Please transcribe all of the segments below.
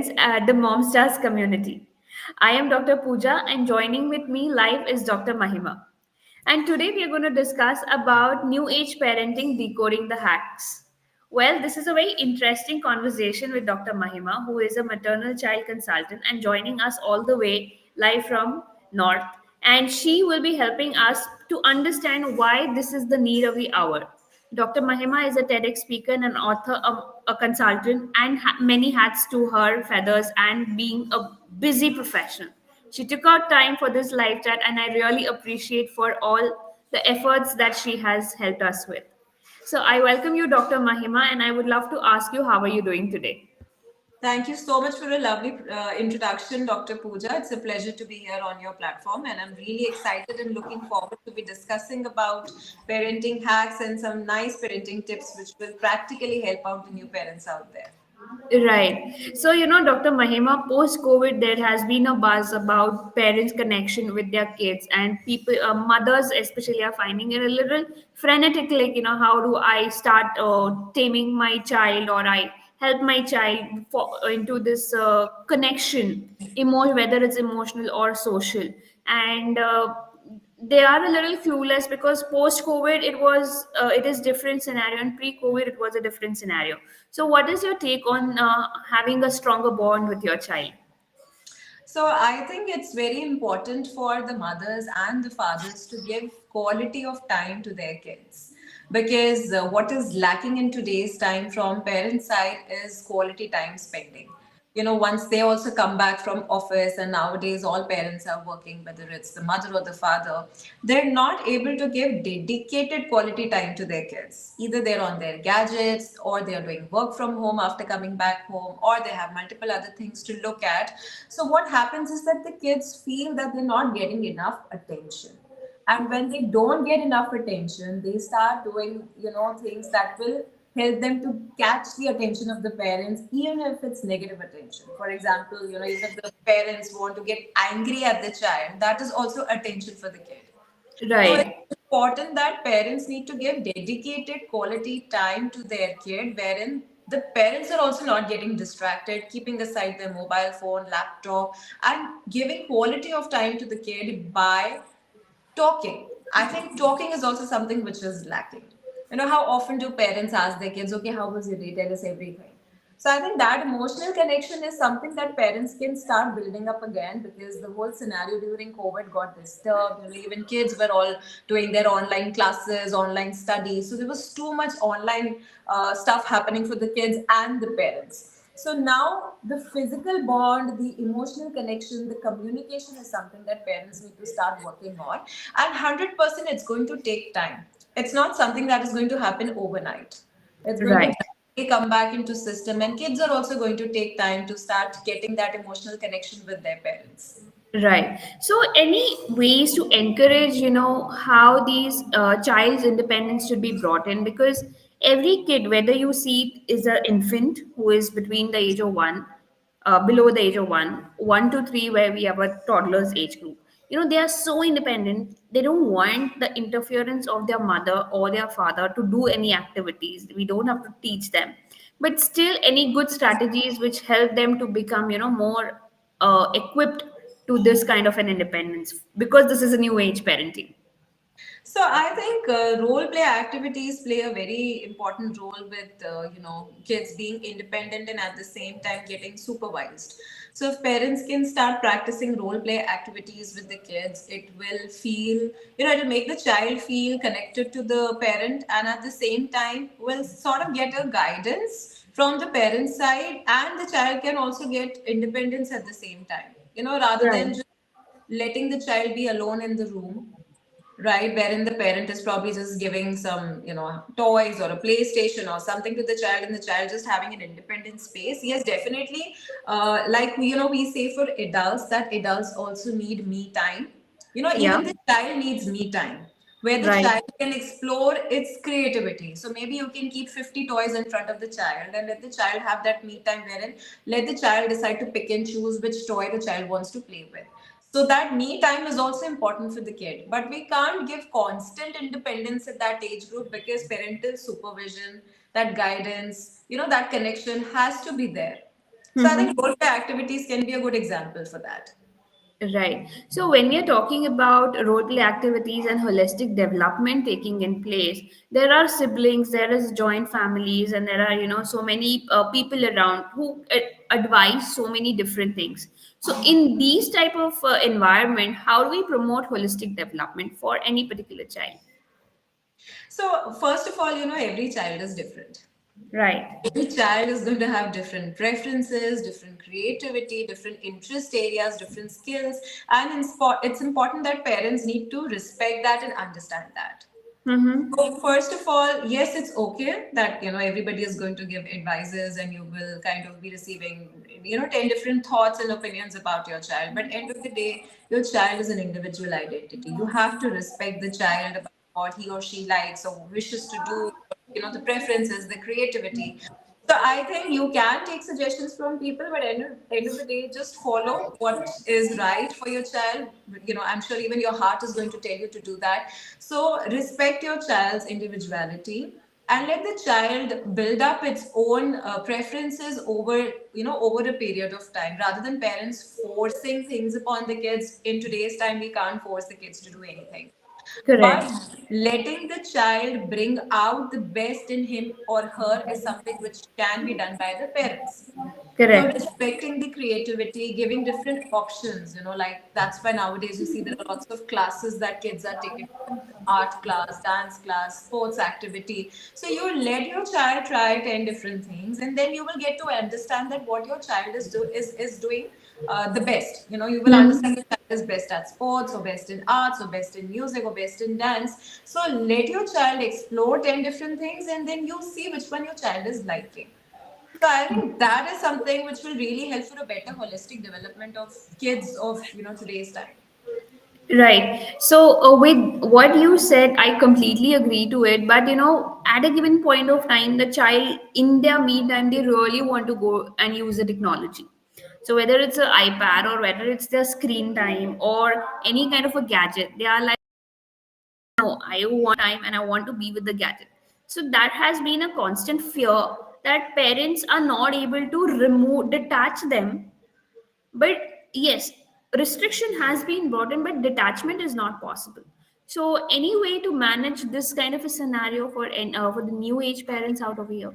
parents at the Momstars community. I am Dr. Pooja, and joining with me live is Dr. Mahima. And today we are going to discuss about new age parenting decoding the hacks. Well, this is a very interesting conversation with Dr. Mahima, who is a maternal child consultant and joining us all the way live from North. And she will be helping us to understand why this is the need of the hour. Dr. Mahima is a TEDx speaker and an author, a consultant, and many hats to her feathers and being a busy professional. She took out time for this live chat, and I really appreciate for all the efforts that she has helped us with. So I welcome you, Dr. Mahima, and I would love to ask you, how are you doing today? Thank you so much for a lovely introduction, Dr. Pooja. It's a pleasure to be here on your platform, and I'm really excited and looking forward to be discussing about parenting hacks and some nice parenting tips which will practically help out the new parents out there. Right. So, Dr. Mahima, post COVID, there has been a buzz about parents' connection with their kids, and people, mothers especially, are finding it a little frenetic. Like, how do I start taming my child, or I help my child into this connection, whether it's emotional or social? And they are a little clueless because post covid it is different scenario, and pre covid it was a different scenario. So what is your take on having a stronger bond with your child? So I think it's very important for the mothers and the fathers to give quality of time to their kids, because what is lacking in today's time from parent side is quality time spending. Once they also come back from office, and nowadays all parents are working, whether it's the mother or the father, they're not able to give dedicated quality time to their kids. Either they're on their gadgets, or they're doing work from home after coming back home, or they have multiple other things to look at. So what happens is that the kids feel that they're not getting enough attention. And when they don't get enough attention, they start doing, things that will help them to catch the attention of the parents, even if it's negative attention. For example, even if the parents want to get angry at the child, that is also attention for the kid. So it's Right. important that parents need to give dedicated quality time to their kid, wherein the parents are also not getting distracted, keeping aside their mobile phone, laptop, and giving quality of time to the kid by talking. I think talking is also something which is lacking. How often do parents ask their kids, okay, how was your day? Tell us everything. So I think that emotional connection is something that parents can start building up again, because the whole scenario during COVID got disturbed. Even kids were all doing their online classes, online studies. So there was too much online stuff happening for the kids and the parents. So now the physical bond, the emotional connection, the communication is something that parents need to start working on. And 100% it's going to take time. It's not something that is going to happen overnight. It's going to Right. gradually come back into system, and kids are also going to take time to start getting that emotional connection with their parents. Right. So, any ways to encourage, how these child's independence should be brought in? Because every kid, whether you see is an infant who is between the age of one, below the age of one to three, where we have a toddler's age group. They are so independent. They don't want the interference of their mother or their father to do any activities. We don't have to teach them. But still, any good strategies which help them to become, more equipped to this kind of an independence, because this is a new age parenting. So I think role play activities play a very important role with kids being independent and at the same time getting supervised. So if parents can start practicing role play activities with the kids, it will feel, it'll make the child feel connected to the parent, and at the same time will sort of get a guidance from the parent's side, and the child can also get independence at the same time. Rather than Right. just letting the child be alone in the room, right, wherein the parent is probably just giving some toys or a PlayStation or something to the child, and the child just having an independent space. Yes, definitely. Like we say for adults that adults also need me time. Even Yeah. the child needs me time, where the Right. child can explore its creativity. So maybe you can keep 50 toys in front of the child and let the child have that me time, wherein let the child decide to pick and choose which toy the child wants to play with. So that me time is also important for the kid. But we can't give constant independence at that age group, because parental supervision, that guidance, that connection has to be there. So I think role play activities can be a good example for that. Right. So when we are talking about role play activities and holistic development taking in place, there are siblings, there is joint families, and there are so many people around who advise so many different things. So in these type of environment, how do we promote holistic development for any particular child? So first of all, every child is different. Right. Every child is going to have different preferences, different creativity, different interest areas, different skills, and it's important that parents need to respect that and understand that. Mm-hmm. So first of all, yes, it's okay that everybody is going to give advices and you will kind of be receiving 10 different thoughts and opinions about your child. But end of the day, your child is an individual identity. You have to respect the child about what he or she likes or wishes to do, the preferences, the creativity. So I think you can take suggestions from people, but end of the day, just follow what is right for your child. I'm sure even your heart is going to tell you to do that. So respect your child's individuality and let the child build up its own preferences over a period of time, rather than parents forcing things upon the kids. In today's time, we can't force the kids to do anything, but Correct. letting the child bring out the best in him or her is something which can be done by the parents. So Correct. respecting the creativity, giving different options, like that's why nowadays you see there are lots of classes that kids are taking, art class, dance class, sports activity. So you let your child try 10 different things, and then you will get to understand that what your child is doing the best. You will Hmm. understand your child is best at sports or best in arts or best in music or best in dance. So let your child explore 10 different things, and then you see which one your child is liking. So I think that is something which will really help for a better holistic development of kids of today's time. Right. So, with what you said, I completely agree to it. But at a given point of time, the child in their me time, they really want to go and use the technology. So, whether it's an iPad or whether it's their screen time or any kind of a gadget, they are like, no, I want time and I want to be with the gadget. So, that has been a constant fear that parents are not able to detach them. But yes, restriction has been brought in, but detachment is not possible. So any way to manage this kind of a scenario for the new age parents out over here?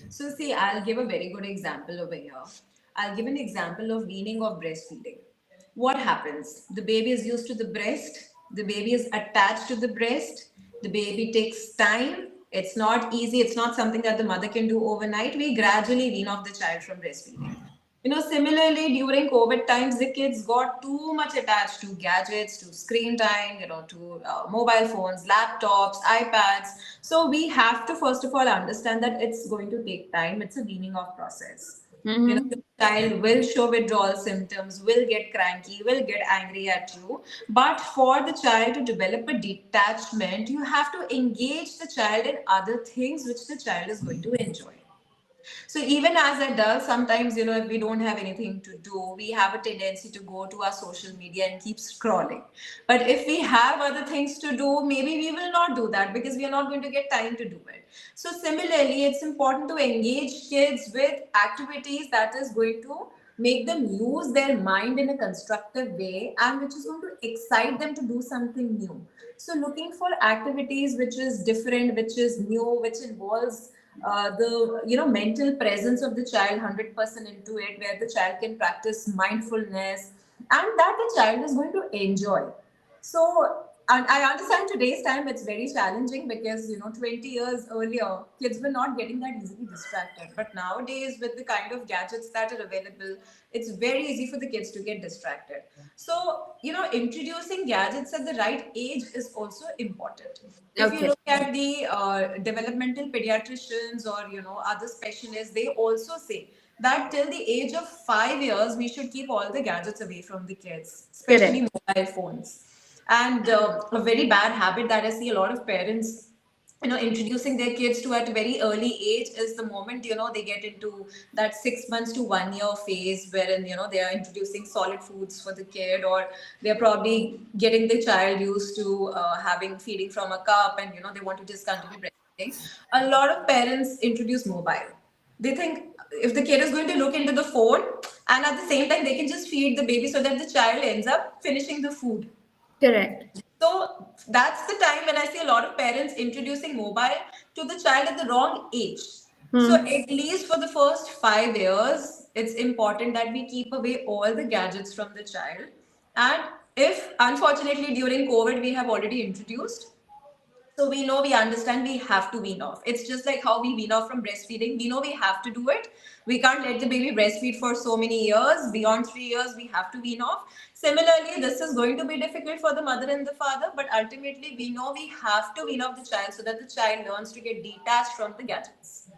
So, see, I'll give a very good example over here. I'll give an example of weaning of breastfeeding. What happens? The baby is used to the breast, the baby is attached to the breast, the baby takes time. It's not easy, it's not something that the mother can do overnight. We gradually wean off the child from breastfeeding. Similarly, during COVID times, the kids got too much attached to gadgets, to screen time, to mobile phones, laptops, iPads. So we have to first of all understand that it's going to take time. It's a weaning off process. The Mm-hmm. child will show withdrawal symptoms, will get cranky, will get angry at you. But for the child to develop a detachment, you have to engage the child in other things which the child is going to enjoy. So even as adults, sometimes, if we don't have anything to do, we have a tendency to go to our social media and keep scrolling. But if we have other things to do, maybe we will not do that because we are not going to get time to do it. So similarly, it's important to engage kids with activities that is going to make them use their mind in a constructive way and which is going to excite them to do something new. So looking for activities which is different, which is new, which involves the mental presence of the child 100% into it, where the child can practice mindfulness and that the child is going to enjoy. So, and I understand today's time it's very challenging because 20 years earlier kids were not getting that easily distracted, but nowadays with the kind of gadgets that are available, it's very easy for the kids to get distracted. So introducing gadgets at the right age is also important. If you Okay. look at the developmental pediatricians or other specialists, they also say that till the age of 5 years we should keep all the gadgets away from the kids, especially Correct. mobile phones. And a very bad habit that I see a lot of parents introducing their kids to at a very early age is the moment they get into that 6 months to 1 year phase, wherein they are introducing solid foods for the kid, or they're probably getting the child used to having feeding from a cup, and they want to just continue breastfeeding. A lot of parents introduce mobile. They think if the kid is going to look into the phone, and at the same time they can just feed the baby so that the child ends up finishing the food. Correct. So that's the time when I see a lot of parents introducing mobile to the child at the wrong age. So Hmm. at least for the first 5 years, it's important that we keep away all the gadgets from the child. And if unfortunately during COVID we have already introduced, so we know, we understand, we have to wean off. It's just like how we wean off from breastfeeding. We know we have to do it. We can't let the baby breastfeed for so many years. Beyond 3 years, we have to wean off. Similarly, this is going to be difficult for the mother and the father, but ultimately, we know we have to wean off the child so that the child learns to get detached from the gadgets.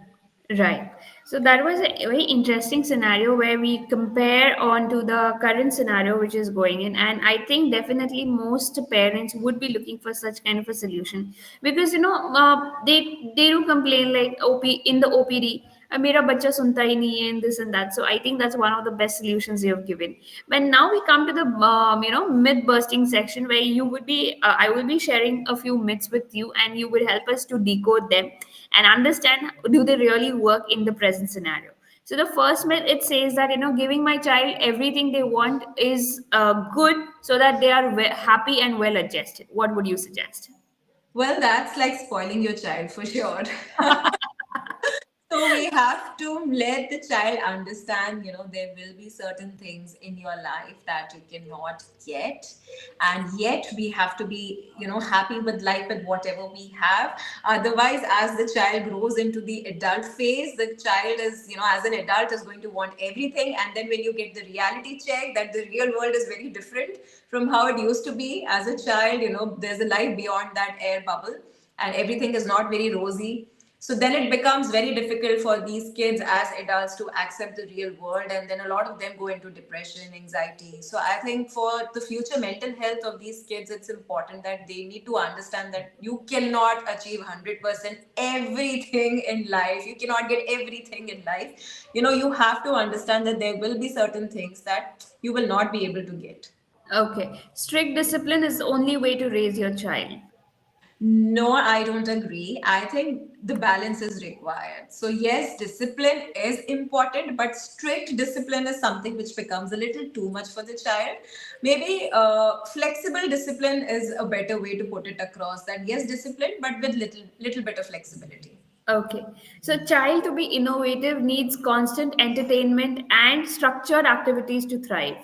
Right. So that was a very interesting scenario where we compare on to the current scenario which is going in, and I think definitely most parents would be looking for such kind of a solution because they do complain like OP in the OPD. मेरा बच्चा सुनता ही नहीं है and this and that. So I think that's one of the best solutions you have given. But now we come to the myth busting section where you would be I will be sharing a few myths with you and you will help us to decode them and understand do they really work in the present scenario. So the first myth, it says that giving my child everything they want is good so that they are happy and well adjusted. What would you suggest? Well, that's like spoiling your child for sure. So we have to let the child understand, there will be certain things in your life that you cannot get, and yet we have to be, happy with life with whatever we have. Otherwise, as the child grows into the adult phase, the child is, as an adult, is going to want everything, and then when you get the reality check that the real world is very different from how it used to be as a child, there's a life beyond that air bubble, and everything is not very rosy. So then it becomes very difficult for these kids as adults to accept the real world, and then a lot of them go into depression, anxiety. So I think for the future mental health of these kids, it's important that they need to understand that you cannot achieve 100% everything in life. You cannot get everything in life. You have to understand that there will be certain things that you will not be able to get. Okay, strict discipline is the only way to raise your child. No, I don't agree. I think the balance is required. So, yes, discipline is important, but strict discipline is something which becomes a little too much for the child. Maybe flexible discipline is a better way to put it across, that yes, discipline, but with little bit of flexibility. Okay, so child to be innovative needs constant entertainment and structured activities to thrive.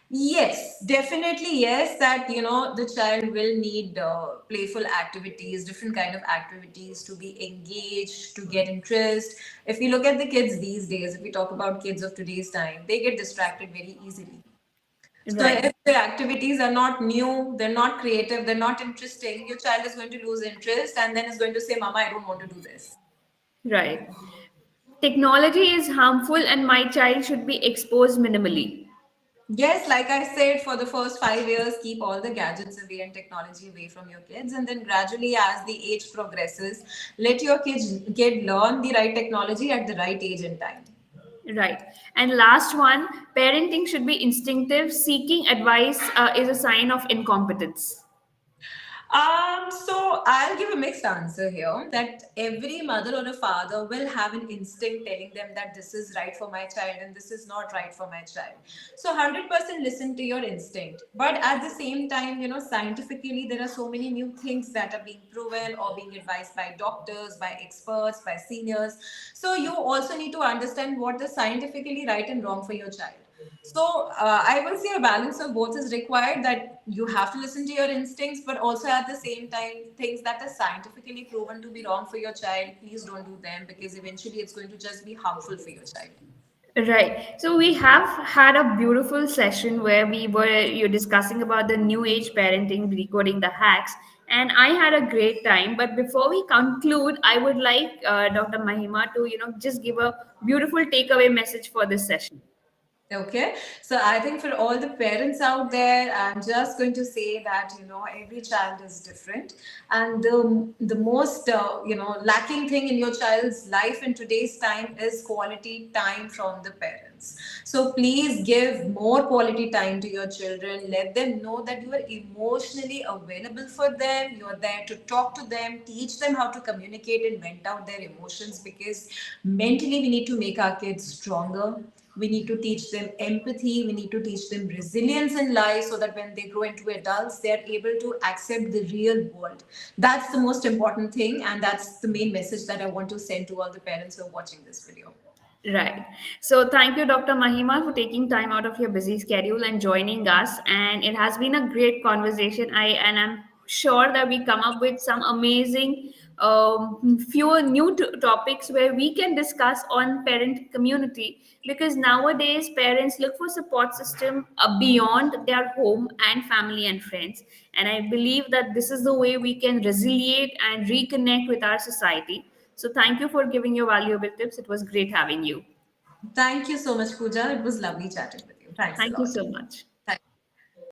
Yes, definitely yes. That the child will need playful activities, different kind of activities to be engaged, to get interest. If we look at the kids these days, if we talk about kids of today's time, they get distracted very easily. So Right, if the activities are not new, they're not creative, they're not interesting, your child is going to lose interest and then is going to say, "Mama, I don't want to do this." right. Technology is harmful and my child should be exposed minimally. Yes, like I said, for the first 5 years, keep all the gadgets away and technology away from your kids. And then gradually, as the age progresses, let your kid learn the right technology at the right age and time. Right. And last one, parenting should be instinctive. Seeking advice is a sign of incompetence. So I'll give a mixed answer here, that every mother or a father will have an instinct telling them that this is right for my child and this is not right for my child. So 100% listen to your instinct. But at the same time, scientifically, there are so many new things that are being proven or being advised by doctors, by experts, by seniors. So you also need to understand what is scientifically right and wrong for your child. So I will say a balance of both is required, that you have to listen to your instincts, but also at the same time, things that are scientifically proven to be wrong for your child, please don't do them, because eventually it's going to just be harmful for your child. Right. So we have had a beautiful session where we were you discussing about the new age parenting, decoding the hacks, and I had a great time. But before we conclude, I would like Dr. Mahima to just give a beautiful takeaway message for this session. Okay, so I think for all the parents out there, I'm just going to say that every child is different, and the most lacking thing in your child's life in today's time is quality time from the parents. parents. So please give more quality time to your children. Let them know that you are emotionally available for them. You are there to talk to them, teach them how to communicate and vent out their emotions, because mentally we need to make our kids stronger. We need to teach them empathy. We need to teach them resilience in life so that when they grow into adults, they are able to accept the real world. That's the most important thing, and that's the main message that I want to send to all the parents who are watching this video. Right. So thank you, Dr. Mahima, for taking time out of your busy schedule and joining us. And it has been a great conversation. I'm sure that we come up with some amazing few new topics where we can discuss on parent community, because nowadays parents look for support system beyond their home and family and friends. And I believe that this is the way we can resiliate and reconnect with our society. So thank you for giving your valuable tips. It was great having you. Thank you so much, Pooja. It was lovely chatting with you. Thanks a Thank you lot. so much.